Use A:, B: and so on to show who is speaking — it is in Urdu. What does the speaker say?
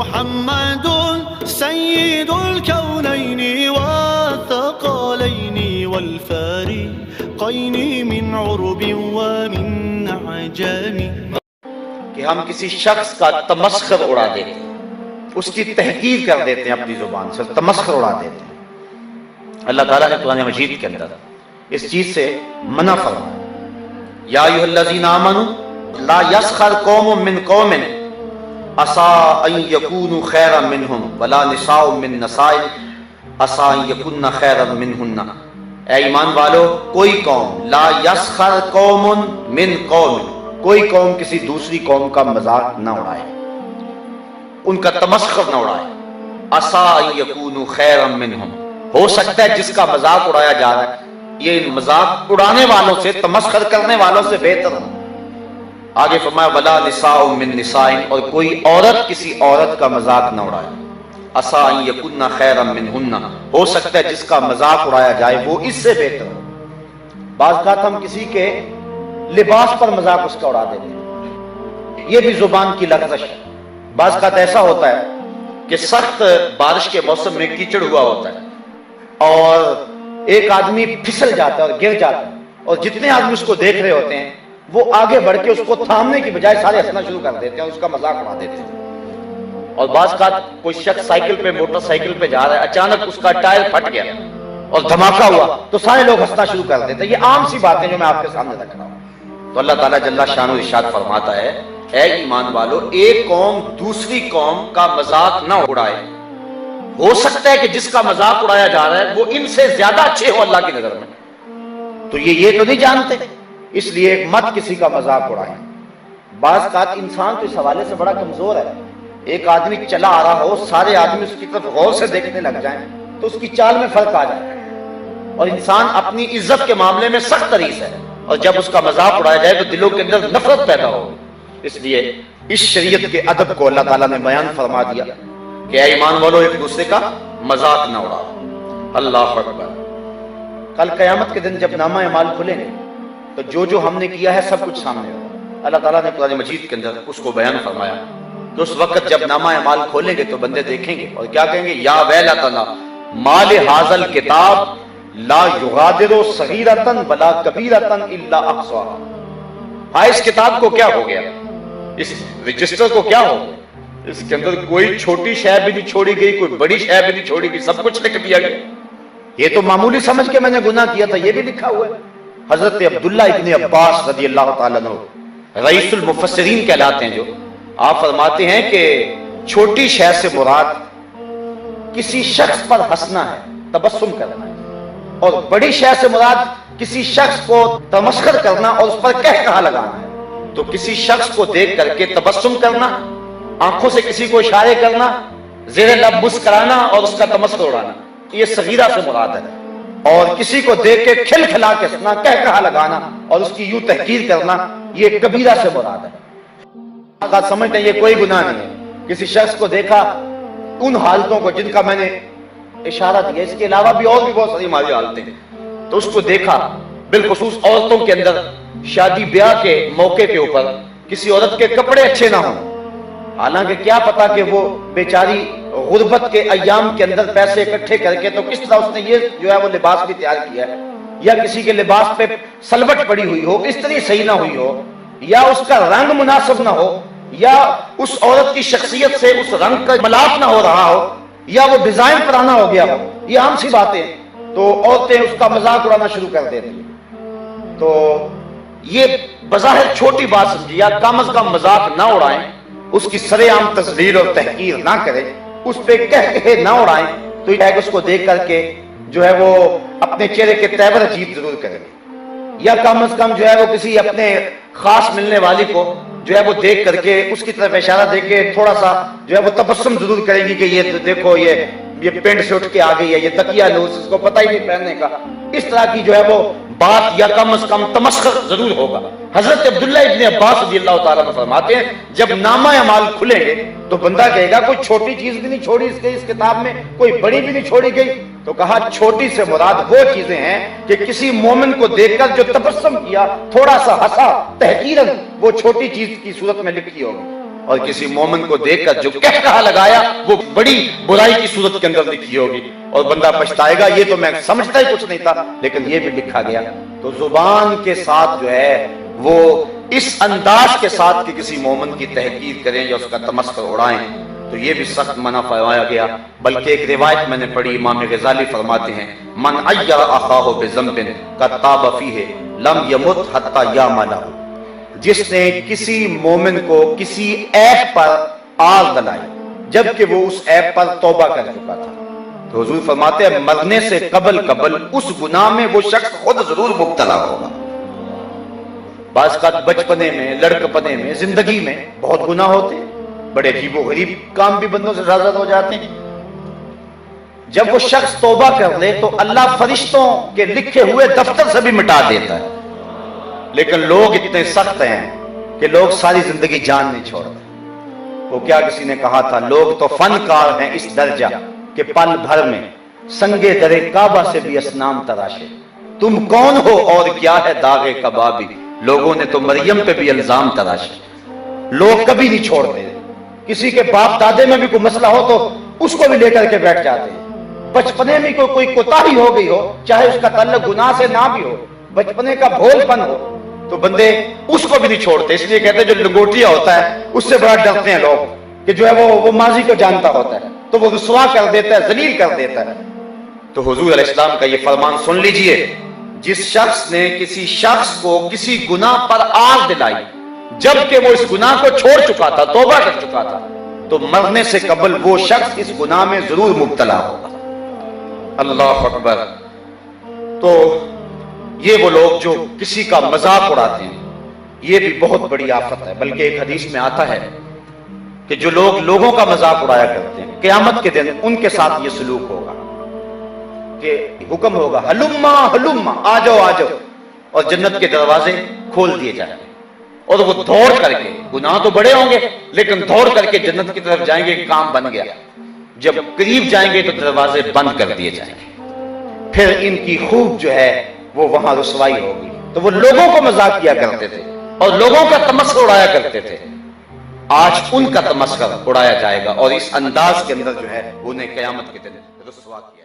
A: محمد سيد الكونين والثقلين والفارقين من عرب ومن عجم.
B: کہ ہم کسی شخص کا تمسخر اڑا دیتے ہیں، اس کی تحقیر کر دیتے ہیں، اپنی زبان سے تمسخر اڑا دیتے ہیں. اللہ تعالیٰ نے قرآن مجید کے اندر اس چیز سے منع فرمایا. یا ایھا الذین آمنوا لا یسخر قوم من قوم عسیٰ ان یکونوا خیرا منہم ولا نساء من نساء عسیٰ ان یکن خیرا منہن. اے ایمان والو، کوئی قوم، لا یسخر قوم من قوم، کوئی قوم کسی دوسری قوم کا مذاق نہ اڑائے، ان کا تمسخر نہ اڑائے. عسیٰ ان یکونوا خیرا منہم، ہو سکتا ہے جس کا مذاق اڑایا جا رہا ہے یہ مذاق اڑانے والوں سے، تمسخر کرنے والوں سے بہتر ہو. آگے فرمایا ولا نساء من نساء، اور کوئی عورت کسی عورت کا مذاق نہ اڑائے. عسیٰ ان یکن خیرا منہن، ہو سکتا ہے جس کا مذاق اڑایا جائے وہ اس سے بہتر ہو. بعض اوقات ہم کسی کے لباس پر مذاق اس کا اڑا دیتے ہیں، یہ بھی زبان کی لغزش ہے. بعض اوقات ایسا ہوتا ہے کہ سخت بارش کے موسم میں کیچڑ ہوا ہوتا ہے اور ایک آدمی پھسل جاتا ہے اور گر جاتا ہے، اور جتنے آدمی اس کو دیکھ رہے ہوتے ہیں وہ آگے بڑھ کے اس کو تھامنے کی بجائے سارے ہنسنا شروع کر دیتے ہیں، اس کا مذاق اڑا دیتے ہیں. اور بعض اوقات کوئی شخص سائیکل پہ، موٹر سائیکل پہ جا رہا ہے، اچانک اس کا ٹائر پھٹ گیا اور دھماکہ ہوا تو سارے لوگ ہنسنا شروع کر دیتے ہیں. یہ عام سی بات ہے جو میں آپ کے سامنے رکھ رہا ہوں. تو اللہ تعالیٰ جل شانہ ارشاد فرماتا ہے اے ایمان والو، ایک قوم دوسری قوم کا مذاق نہ اڑائے. ہو سکتا ہے کہ جس کا مذاق اڑایا جا رہا ہے وہ ان سے زیادہ اچھے ہو اللہ کی نظر میں، تو یہ تو نہیں جانتے، اس لیے مت کسی کا مذاق اڑائیں. بعض اوقات انسان تو اس حوالے سے بڑا کمزور ہے، ایک آدمی چلا آ رہا ہو، سارے آدمی اس کی طرف غور سے دیکھنے لگ جائیں تو اس کی چال میں فرق آ جائے. اور انسان اپنی عزت کے معاملے میں سخت طریق ہے، اور جب اس کا مذاق اڑایا جائے تو دلوں کے اندر نفرت پیدا ہو. اس لیے اس شریعت کے ادب کو اللہ تعالیٰ نے بیان فرما دیا کہ اے ایمان والو، ایک دوسرے کا مذاق نہ اڑاؤ. اللہ اکبر. کل قیامت کے دن جب نامہ اعمال کھلیں گے تو جو ہم نے کیا ہے سب کچھ سامنے ہوگا. اللہ تعالیٰ نے قرآن مجید کے اندر اس کو بیان فرمایا کہ اس وقت جب نامہ اعمال کھولیں گے تو بندے دیکھیں گے اور کیا کہیں گے؟ یا ویلتنا ما لہذا الکتاب لا یغادر صغیرۃ ولا کبیرۃ الا احصاها. ہاں، اس کتاب کو کیا ہو گیا، اس رجسٹر کو کیا ہو گیا؟ اس کے اندر کوئی چھوٹی شے بھی نہیں چھوڑی گئی، کوئی بڑی شے بھی نہیں چھوڑی گئی، سب کچھ لکھ دیا گیا. یہ تو معمولی سمجھ کے میں نے گناہ کیا تھا، یہ بھی لکھا ہوا ہے. حضرت عبداللہ ابن عباس رضی اللہ تعالیٰ عنہ رئیس المفسرین کہلاتے ہیں، جو آپ فرماتے ہیں کہ چھوٹی شے سے مراد کسی شخص پر ہنسنا ہے، تبسم کرنا ہے، اور بڑی شے سے مراد کسی شخص کو تمسخر کرنا اور اس پر کہا لگانا ہے. تو کسی شخص کو دیکھ کر کے تبسم کرنا، آنکھوں سے کسی کو اشارے کرنا، زیر لب مسکرانا اور اس کا تمسخر اڑانا، یہ صغیرہ سے مراد ہے. اور کسی کو دیکھ کے کھل کھلا کے ہنسنا، کہا لگانا اور اس کی یوں تحقیر کرنا، یہ کبیرہ سے مراد ہے. آپ سمجھتے ہیں یہ کوئی گناہ نہیں ہے. کسی شخص کو دیکھا، ان حالتوں کو جن کا میں نے اشارہ دیا، اس کے علاوہ بھی اور بھی بہت ساری ہماری حالتیں ہیں، تو اس کو دیکھا، بالخصوص عورتوں کے اندر شادی بیاہ کے موقع کے اوپر کسی عورت کے کپڑے اچھے نہ ہوں، حالانکہ کیا پتا کہ وہ بیچاری غربت کے ایام کے اندر پیسے اکٹھے کر کے تو کس طرح اس نے یہ جو ہے وہ لباس بھی تیار کیا ہے، یا کسی کے لباس پہ سلوٹ پڑی ہوئی ہو، استری صحیح نہ ہوئی ہو، یا اس کا رنگ مناسب نہ ہو، یا اس عورت کی شخصیت سے اس رنگ کا ملاپ نہ ہو رہا ہو، یا وہ ڈیزائن پرانا ہو گیا ہو. یہ عام سی باتیں ہیں. تو عورتیں اس کا مذاق اڑانا شروع کر دیتی ہیں. تو یہ بظاہر چھوٹی بات سمجھی، یا کم از کم مذاق نہ اڑائیں، اس کی سرے عام تذلیل اور تحقیر نہ کریں، اس پہ کہے نہ اڑائیں. تو یہ اس کو دیکھ کر کے جو ہے وہ اپنے چہرے کے تیور عجیب ضرور کریں گے، یا کم از کم جو ہے وہ کسی اپنے خاص ملنے والی کو جو ہے وہ دیکھ کر کے اس کی طرف اشارہ دے کے تھوڑا سا جو ہے وہ تبسم ضرور کریں گی کہ یہ دیکھو یہ پینٹ سے اٹھ کے آ گئی ہے، یہ تکیہ نوس، اس کو پتہ ہی نہیں پہننے کا. اس طرح کی جو ہے وہ بات یا کم از کم تمسخر ضرور ہوگا. حضرت عبداللہ ابن عباس رضی اللہ تعالیٰ عنہ فرماتے ہیں جب نامہ اعمال کھلیں گے تو بندہ کہے گا کوئی چھوٹی چیز بھی نہیں چھوڑی اس کتاب میں، کوئی بڑی بھی نہیں چھوڑی گئی. تو کہا چھوٹی سے مراد وہ چیزیں ہیں کہ کسی مومن کو دیکھ کر جو تبسم کیا، تھوڑا سا ہنسا تحقیراً، وہ چھوٹی چیز کی صورت میں لکھی ہوگی. اور کسی مومن کو دیکھ کر جو کہا لگایا وہ بڑی برائی کی صورت کے اندر لکھی ہوگی اور بندہ پچھتائے گا یہ تو میں سمجھتا ہی کچھ نہیں تھا لیکن یہ بھی لکھا گیا۔ تو زبان کے ساتھ جو ہے وہ اس انداز کے ساتھ کہ کسی مومن کی تحقیر کریں یا اس کا تمسخر اڑائیں تو یہ بھی سخت منع فرمایا گیا۔ بلکہ ایک روایت میں نے پڑھی، امام غزالی فرماتے ہیں من عیر اخاہ بذنب قد تاب فیہ لم یمت حتی یعمل لہ، جس نے کسی مومن کو کسی عیب پر آگ دلائی جبکہ وہ اس عیب پر توبہ کر چکا تھا تو حضور فرماتے ہیں مرنے سے قبل اس گناہ میں وہ شخص خود ضرور مبتلا ہوگا۔ بعض کا بچپنے میں، لڑکپنے میں، زندگی میں بہت گناہ ہوتے ہیں، بڑے عجیب و غریب کام بھی بندوں سے حاضر ہو جاتے ہیں۔ جب وہ شخص توبہ کر لے تو اللہ فرشتوں کے لکھے ہوئے دفتر سے بھی مٹا دیتا ہے، لیکن لوگ اتنے سخت ہیں کہ لوگ ساری زندگی جان نہیں چھوڑتے۔ وہ کیا کسی نے کہا تھا، لوگ تو فنکار ہیں اس درجہ کہ پل بھر میں سنگے درے کعبہ سے بھی اصنام تراشے، تم کون ہو اور کیا ہے داغ کبابی، لوگوں نے تو مریم پہ بھی الزام تراشے۔ لوگ کبھی نہیں چھوڑتے، کسی کے باپ دادے میں بھی کوئی مسئلہ ہو تو اس کو بھی لے کر کے بیٹھ جاتے ہیں۔ بچپنے میں کوئی کوتاہی ہو گئی ہو، چاہے اس کا تعلق گناہ سے نہ بھی ہو، بچپنے کا بھول پن ہو تو بندے اس کو بھی نہیں چھوڑتے۔ اس لیے کہتے ہیں جو لنگوٹیا ہوتا ہے اس سے بڑا ڈرتے ہیں لوگ کہ جو ہے وہ ماضی کو جانتا ہوتا ہے تو وہ رسوا کر دیتا ہے، ذلیل کر دیتا ہے۔ تو حضور علیہ السلام کا یہ فرمان سن لیجئے، جس شخص نے کسی شخص کو کسی گناہ پر آگ دلائی جبکہ وہ اس گناہ کو چھوڑ چکا تھا، توبہ کر چکا تھا، تو مرنے سے قبل وہ شخص اس گناہ میں ضرور مبتلا ہوگا۔ اللہ اکبر۔ تو یہ وہ لوگ جو کسی کا مذاق اڑاتے ہیں یہ بھی بہت بڑی آفت ہے۔ بلکہ ایک حدیث میں آتا ہے کہ جو لوگ لوگوں کا مذاق اڑایا کرتے ہیں قیامت کے دن ان کے ساتھ یہ سلوک ہوگا کہ حکم ہوگا ہلما ہلما، آ جاؤ آ جاؤ، اور جنت کے دروازے کھول دیے جائیں گے اور وہ دوڑ کر کے، گناہ تو بڑے ہوں گے لیکن دوڑ کر کے جنت کی طرف جائیں گے کہ کام بن گیا۔ جب قریب جائیں گے تو دروازے بند کر دیے جائیں گے، پھر ان کی خوب جو ہے وہ وہاں رسوائی ہوگی۔ تو وہ لوگوں کو مذاق کیا کرتے تھے اور لوگوں کا تمسخر اڑایا کرتے تھے، آج ان کا تمسخر اڑایا جائے گا اور اس انداز کے اندر جو ہے انہیں قیامت کے دن رسوا کیا